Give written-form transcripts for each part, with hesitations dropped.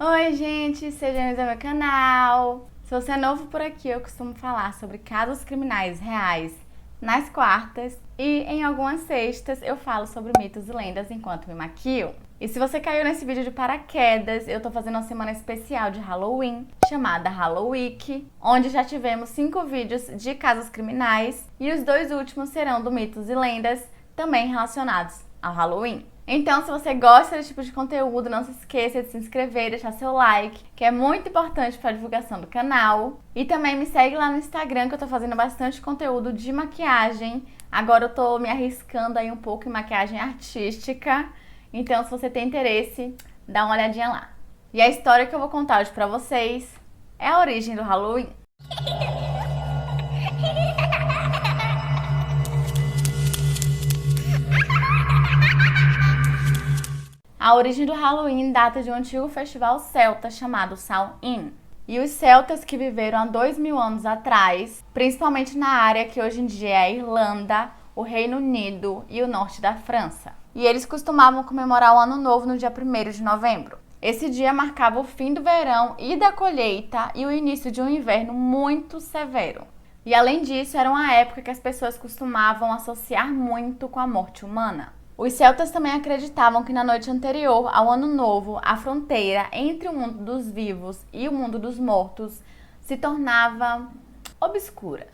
Oi, gente, seja bem-vindo ao meu canal. Se você é novo por aqui, eu costumo falar sobre casos criminais reais nas quartas e em algumas sextas eu falo sobre mitos e lendas enquanto me maquio. E se você caiu nesse vídeo de paraquedas, eu tô fazendo uma semana especial de Halloween, chamada Halloweek, onde já tivemos 5 vídeos de casos criminais e os 2 últimos serão do mitos e lendas, também relacionados ao Halloween. Então, se você gosta desse tipo de conteúdo, não se esqueça de se inscrever e deixar seu like, que é muito importante para a divulgação do canal. E também me segue lá no Instagram, que eu tô fazendo bastante conteúdo de maquiagem. Agora eu tô me arriscando aí um pouco em maquiagem artística. Então, se você tem interesse, dá uma olhadinha lá. E a história que eu vou contar hoje pra vocês é a origem do Halloween. A origem do Halloween data de um antigo festival celta chamado Samhain. E os celtas que viveram há 2000 anos atrás, principalmente na área que hoje em dia é a Irlanda, o Reino Unido e o norte da França. E eles costumavam comemorar o Ano Novo no dia 1º de novembro. Esse dia marcava o fim do verão e da colheita e o início de um inverno muito severo. E além disso, era uma época que as pessoas costumavam associar muito com a morte humana. Os celtas também acreditavam que na noite anterior ao Ano Novo, a fronteira entre o mundo dos vivos e o mundo dos mortos se tornava obscura.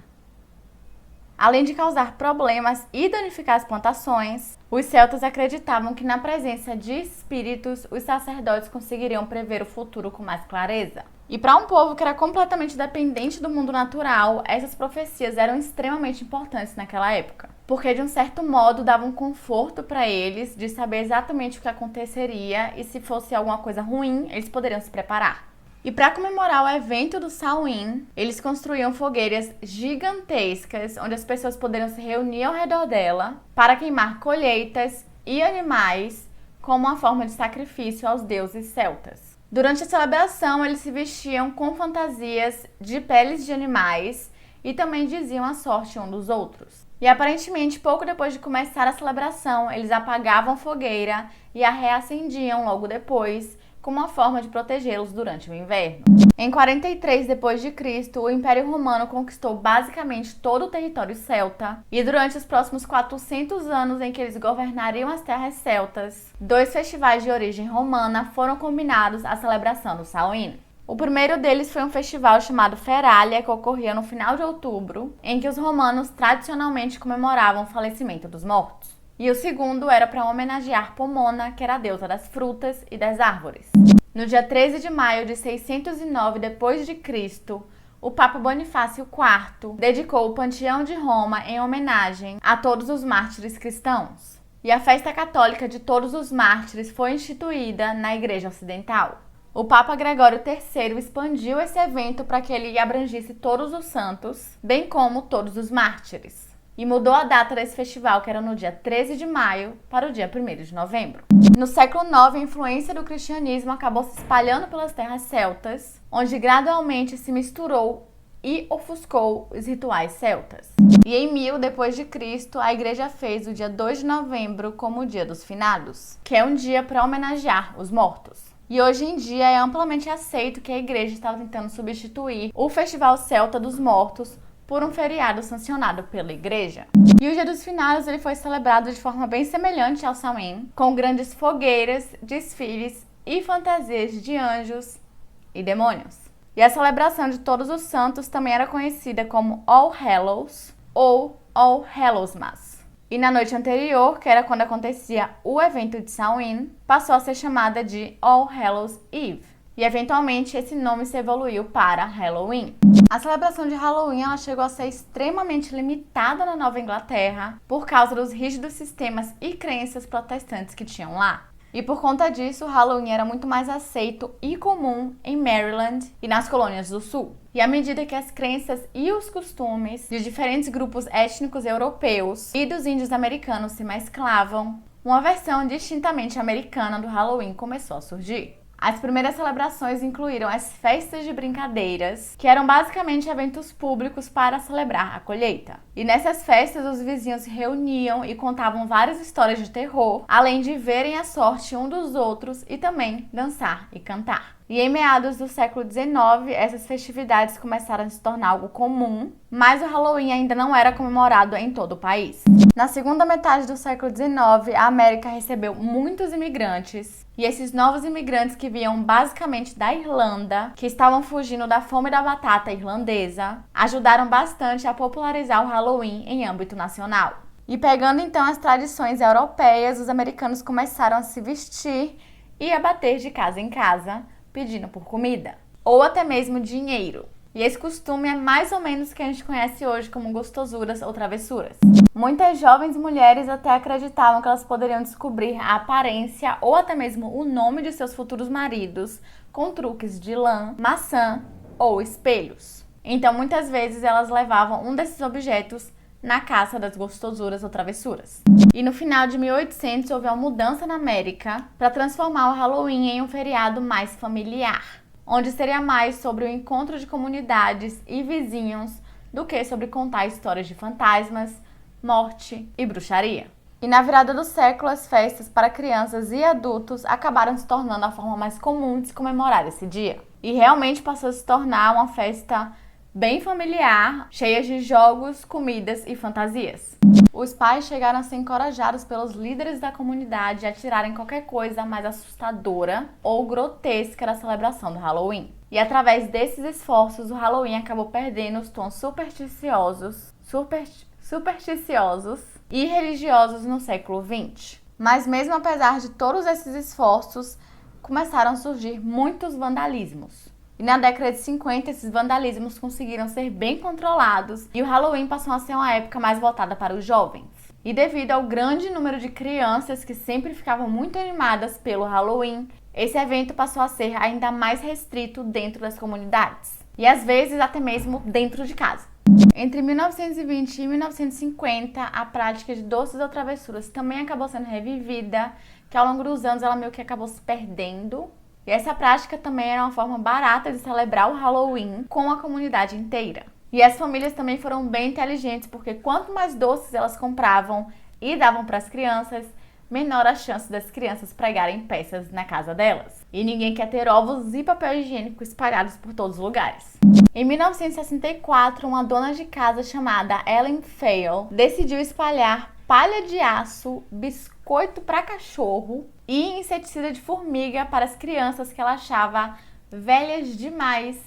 Além de causar problemas e danificar as plantações, os celtas acreditavam que na presença de espíritos, os sacerdotes conseguiriam prever o futuro com mais clareza. E para um povo que era completamente dependente do mundo natural, essas profecias eram extremamente importantes naquela época. Porque de um certo modo davam um conforto para eles de saber exatamente o que aconteceria e se fosse alguma coisa ruim, eles poderiam se preparar. E para comemorar o evento do Samhain, eles construíam fogueiras gigantescas onde as pessoas poderiam se reunir ao redor dela para queimar colheitas e animais como uma forma de sacrifício aos deuses celtas. Durante a celebração, eles se vestiam com fantasias de peles de animais e também diziam a sorte um dos outros. E aparentemente, pouco depois de começar a celebração, eles apagavam a fogueira e a reacendiam logo depois, como uma forma de protegê-los durante o inverno. Em 43 d.C., o Império Romano conquistou basicamente todo o território celta, e durante os próximos 400 anos em que eles governariam as terras celtas, 2 festivais de origem romana foram combinados à celebração do Samhain. O primeiro deles foi um festival chamado Feralia, que ocorria no final de outubro, em que os romanos tradicionalmente comemoravam o falecimento dos mortos. E o segundo era para homenagear Pomona, que era a deusa das frutas e das árvores. No dia 13 de maio de 609 d.C., o Papa Bonifácio IV dedicou o Panteão de Roma em homenagem a todos os mártires cristãos. E a festa católica de todos os mártires foi instituída na Igreja Ocidental. O Papa Gregório III expandiu esse evento para que ele abrangisse todos os santos, bem como todos os mártires. E mudou a data desse festival, que era no dia 13 de maio, para o dia 1º de novembro. No século IX, a influência do cristianismo acabou se espalhando pelas terras celtas, onde gradualmente se misturou e ofuscou os rituais celtas. E em 1000 d.C., a igreja fez o dia 2 de novembro como o Dia dos Finados, que é um dia para homenagear os mortos. E hoje em dia é amplamente aceito que a igreja estava tentando substituir o Festival Celta dos Mortos por um feriado sancionado pela igreja. E o Dia dos Finados ele foi celebrado de forma bem semelhante ao Samhain, com grandes fogueiras, desfiles e fantasias de anjos e demônios. E a celebração de todos os santos também era conhecida como All Hallows ou All Hallows Mass. E na noite anterior, que era quando acontecia o evento de Samhain, passou a ser chamada de All Hallows Eve. E eventualmente esse nome se evoluiu para Halloween. A celebração de Halloween ela chegou a ser extremamente limitada na Nova Inglaterra por causa dos rígidos sistemas e crenças protestantes que tinham lá. E por conta disso, o Halloween era muito mais aceito e comum em Maryland e nas colônias do Sul. E à medida que as crenças e os costumes de diferentes grupos étnicos europeus e dos índios americanos se mesclavam, uma versão distintamente americana do Halloween começou a surgir. As primeiras celebrações incluíram as festas de brincadeiras, que eram basicamente eventos públicos para celebrar a colheita. E nessas festas, os vizinhos se reuniam e contavam várias histórias de terror, além de verem a sorte um dos outros e também dançar e cantar. E em meados do século XIX, essas festividades começaram a se tornar algo comum, mas o Halloween ainda não era comemorado em todo o país. Na segunda metade do século XIX, a América recebeu muitos imigrantes, e esses novos imigrantes que vinham basicamente da Irlanda, que estavam fugindo da fome da batata irlandesa, ajudaram bastante a popularizar o Halloween em âmbito nacional. E pegando então as tradições europeias, os americanos começaram a se vestir e a bater de casa em casa, pedindo por comida, ou até mesmo dinheiro. E esse costume é mais ou menos o que a gente conhece hoje como gostosuras ou travessuras. Muitas jovens mulheres até acreditavam que elas poderiam descobrir a aparência ou até mesmo o nome de seus futuros maridos com truques de lã, maçã ou espelhos. Então, muitas vezes elas levavam um desses objetos na caça das gostosuras ou travessuras. E no final de 1800 houve uma mudança na América para transformar o Halloween em um feriado mais familiar, onde seria mais sobre o encontro de comunidades e vizinhos do que sobre contar histórias de fantasmas, morte e bruxaria. E na virada do século, as festas para crianças e adultos acabaram se tornando a forma mais comum de se comemorar esse dia. E realmente passou a se tornar uma festa bem familiar, cheia de jogos, comidas e fantasias. Os pais chegaram a ser encorajados pelos líderes da comunidade a tirarem qualquer coisa mais assustadora ou grotesca da celebração do Halloween. E através desses esforços, o Halloween acabou perdendo os tons supersticiosos e religiosos no século XX. Mas mesmo apesar de todos esses esforços, começaram a surgir muitos vandalismos. E na década de 50, esses vandalismos conseguiram ser bem controlados e o Halloween passou a ser uma época mais voltada para os jovens. E devido ao grande número de crianças que sempre ficavam muito animadas pelo Halloween, esse evento passou a ser ainda mais restrito dentro das comunidades. E às vezes até mesmo dentro de casa. Entre 1920 e 1950, a prática de doces ou travessuras também acabou sendo revivida, que ao longo dos anos ela meio que acabou se perdendo. E essa prática também era uma forma barata de celebrar o Halloween com a comunidade inteira. E as famílias também foram bem inteligentes, porque quanto mais doces elas compravam e davam para as crianças, menor a chance das crianças pregarem peças na casa delas. E ninguém quer ter ovos e papel higiênico espalhados por todos os lugares. Em 1964, uma dona de casa chamada Ellen Fail decidiu espalhar palha de aço, biscoito para cachorro e inseticida de formiga para as crianças que ela achava velhas demais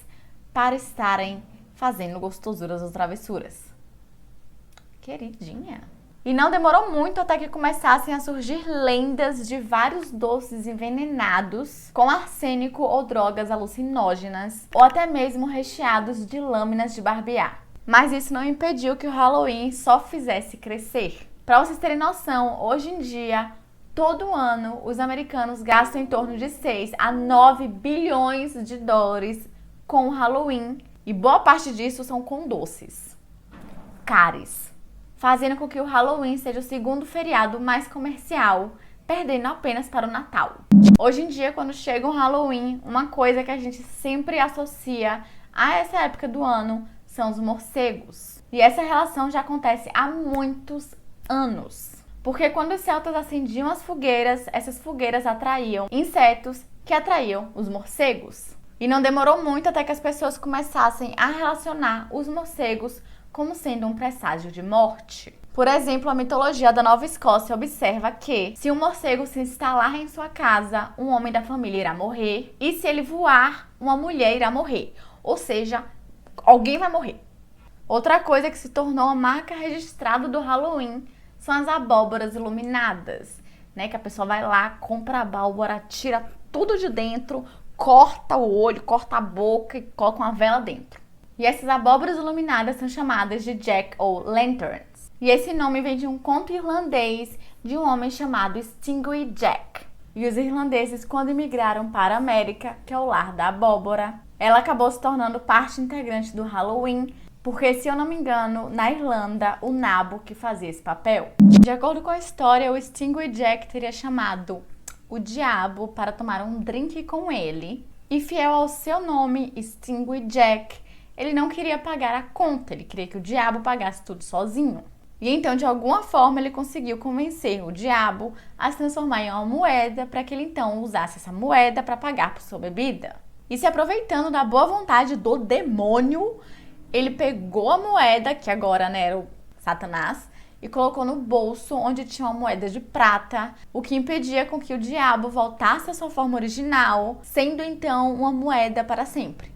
para estarem fazendo gostosuras ou travessuras. Queridinha. E não demorou muito até que começassem a surgir lendas de vários doces envenenados com arsênico ou drogas alucinógenas, ou até mesmo recheados de lâminas de barbear. Mas isso não impediu que o Halloween só fizesse crescer. Para vocês terem noção, hoje em dia, todo ano, os americanos gastam em torno de 6 a 9 bilhões de dólares com o Halloween. E boa parte disso são com doces caros, fazendo com que o Halloween seja o segundo feriado mais comercial, perdendo apenas para o Natal. Hoje em dia, quando chega o Halloween, uma coisa que a gente sempre associa a essa época do ano são os morcegos. E essa relação já acontece há muitos anos. Porque quando os celtas acendiam as fogueiras, essas fogueiras atraíam insetos que atraíam os morcegos. E não demorou muito até que as pessoas começassem a relacionar os morcegos como sendo um presságio de morte. Por exemplo, a mitologia da Nova Escócia observa que, se um morcego se instalar em sua casa, um homem da família irá morrer, e se ele voar, uma mulher irá morrer. Ou seja, alguém vai morrer. Outra coisa que se tornou a marca registrada do Halloween são as abóboras iluminadas, né? Que a pessoa vai lá, compra a abóbora, tira tudo de dentro, corta o olho, corta a boca e coloca uma vela dentro. E essas abóboras iluminadas são chamadas de Jack-o'-lanterns. E esse nome vem de um conto irlandês de um homem chamado Stingy Jack. E os irlandeses, quando imigraram para a América, que é o lar da abóbora, ela acabou se tornando parte integrante do Halloween, porque, se eu não me engano, na Irlanda, o nabo que fazia esse papel. De acordo com a história, o Stingy Jack teria chamado o diabo para tomar um drink com ele. E fiel ao seu nome, Stingy Jack, ele não queria pagar a conta, ele queria que o diabo pagasse tudo sozinho. E então, de alguma forma, ele conseguiu convencer o diabo a se transformar em uma moeda para que ele então usasse essa moeda para pagar por sua bebida. E se aproveitando da boa vontade do demônio, ele pegou a moeda, que agora, né, era o Satanás, e colocou no bolso onde tinha uma moeda de prata, o que impedia com que o diabo voltasse à sua forma original, sendo então uma moeda para sempre.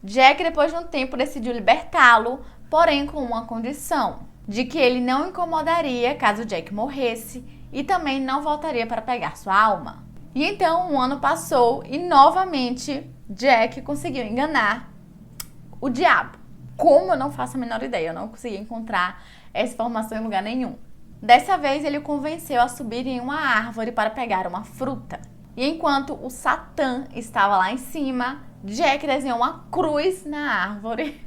Jack, depois de um tempo, decidiu libertá-lo, porém com uma condição, de que ele não incomodaria caso Jack morresse e também não voltaria para pegar sua alma. E então um ano passou e novamente Jack conseguiu enganar o diabo. Como eu não faço a menor ideia, eu não consegui encontrar essa informação em lugar nenhum. Dessa vez ele o convenceu a subir em uma árvore para pegar uma fruta. E enquanto o Satã estava lá em cima, Jack desenhou uma cruz na árvore,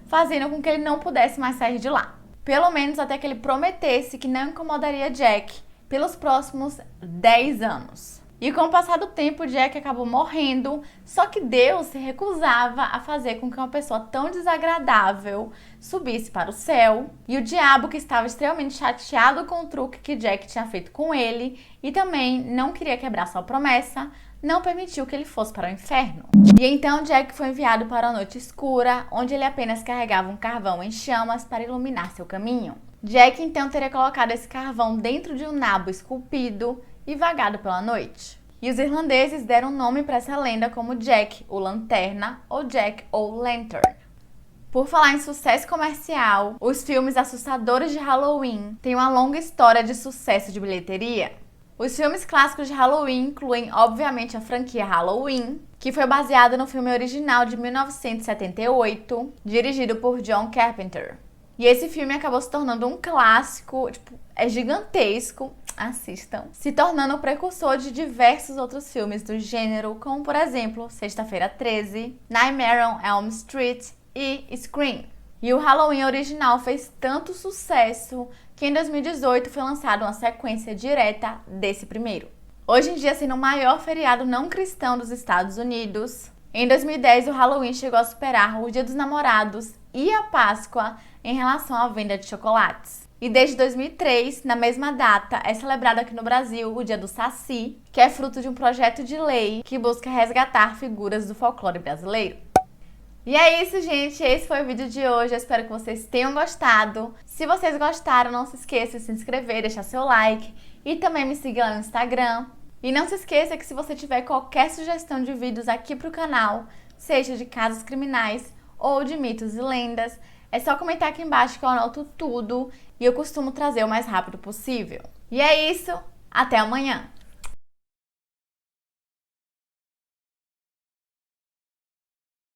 fazendo com que ele não pudesse mais sair de lá. Pelo menos até que ele prometesse que não incomodaria Jack pelos próximos 10 anos. E com o passar do tempo, Jack acabou morrendo, só que Deus se recusava a fazer com que uma pessoa tão desagradável subisse para o céu. E o diabo, que estava extremamente chateado com o truque que Jack tinha feito com ele e também não queria quebrar sua promessa, não permitiu que ele fosse para o inferno. E então Jack foi enviado para a noite escura, onde ele apenas carregava um carvão em chamas para iluminar seu caminho. Jack então teria colocado esse carvão dentro de um nabo esculpido e vagado pela noite. E os irlandeses deram nome para essa lenda como Jack o Lanterna ou Jack o Lantern. Por falar em sucesso comercial, os filmes assustadores de Halloween têm uma longa história de sucesso de bilheteria. Os filmes clássicos de Halloween incluem, obviamente, a franquia Halloween, que foi baseada no filme original de 1978, dirigido por John Carpenter. E esse filme acabou se tornando um clássico, é gigantesco, assistam, se tornando o precursor de diversos outros filmes do gênero, como por exemplo, Sexta-feira 13, Nightmare on Elm Street e Scream. E o Halloween original fez tanto sucesso que em 2018 foi lançada uma sequência direta desse primeiro. Hoje em dia, sendo o maior feriado não cristão dos Estados Unidos, em 2010 o Halloween chegou a superar o Dia dos Namorados e a Páscoa em relação à venda de chocolates. E desde 2003, na mesma data, é celebrado aqui no Brasil o Dia do Saci, que é fruto de um projeto de lei que busca resgatar figuras do folclore brasileiro. E é isso, gente. Esse foi o vídeo de hoje. Eu espero que vocês tenham gostado. Se vocês gostaram, não se esqueça de se inscrever, deixar seu like e também me seguir lá no Instagram. E não se esqueça que se você tiver qualquer sugestão de vídeos aqui pro canal, seja de casos criminais ou de mitos e lendas, é só comentar aqui embaixo que eu anoto tudo e eu costumo trazer o mais rápido possível. E é isso. Até amanhã!